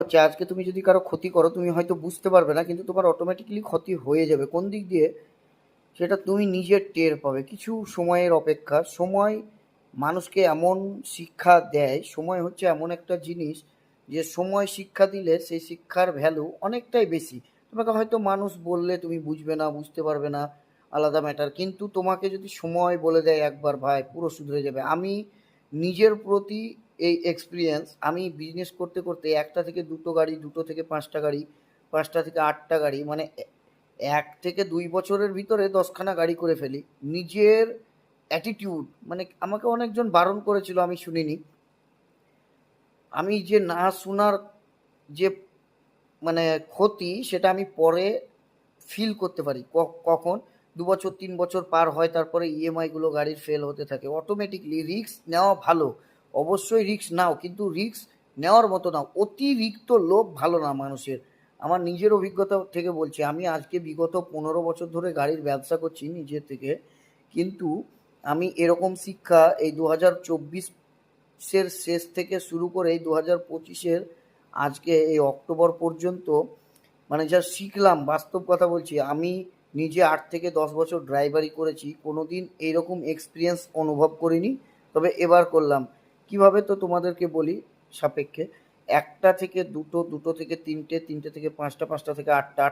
হচ্ছে আজকে তুমি যদি কারো ক্ষতি করো তুমি হয়তো বুঝতে পারবে না, কিন্তু তোমার অটোমেটিক্যালি ক্ষতি হয়ে যাবে। কোন দিক দিয়ে সেটা তুমি নিজে টের পাবে। কিছু সময়ের অপেক্ষা। সময় মানুষকে এমন শিক্ষা দেয়, সময় হচ্ছে এমন একটা জিনিস যে সময় শিক্ষা দিলে সেই শিক্ষার ভ্যালু অনেকটাই বেশি। তোমাকে হয়তো মানুষ বললে তুমি বুঝবে না, বুঝতে পারবে না, আলাদা ম্যাটার। কিন্তু তোমাকে যদি সময় বলে দেয় একবার, ভাই পুরো শুধরে যাবে। আমি নিজের প্রতি এই এক্সপিরিয়েন্স, আমি বিজনেস করতে করতে একটা থেকে দুটো গাড়ি, দুটো থেকে পাঁচটা গাড়ি, পাঁচটা থেকে আটটা গাড়ি, মানে ১ থেকে ২ বছরের ভিতরে ১০ খানা গাড়ি করে ফেলি। নিজের অ্যাটিটিউড, মানে আমাকে অনেকজন বারণ করেছিল, আমি শুনিনি। আমি যে না শোনার যে মানে ক্ষতি, সেটা আমি পরে ফিল করতে পারি। কখন? ২ বছর ৩ বছর পার হয়, তারপরে ইএমআই গুলো গাড়ির ফেল হতে থাকে। অটোমেটিক্যালি রিস্ক নেওয়া ভালো। অবশ্যই রিস্ক নাও, কিন্তু রিস্ক নেওয়ার মতো নাও। অতিরিক্ত লোভ ভালো না মানুষের। আমার নিজের অভিজ্ঞতা থেকে বলছি, আমি আজকে বিগত ১৫ বছর ধরে গাড়ির ব্যবসা করছি নিজের থেকে। কিন্তু আমি এরকম শিক্ষা এই ২০২৪-এর শেষ থেকে শুরু করে এই ২০২৫-এর আজকে এই অক্টোবর পর্যন্ত মানে যা শিখলাম, বাস্তব কথা বলছি, আমি নিজে ৮ থেকে ১০ বছর ড্রাইভারি করেছি, কোনোদিন এইরকম এক্সপিরিয়েন্স অনুভব করিনি। তবে এবার করলাম। কিভাবে, তো তোমাদেরকে বলি সাপেক্ষে। ১টা থেকে ২টো, ২টো থেকে ৩টে, ৩টে থেকে ৫টা, ৫টা থেকে ৮টা,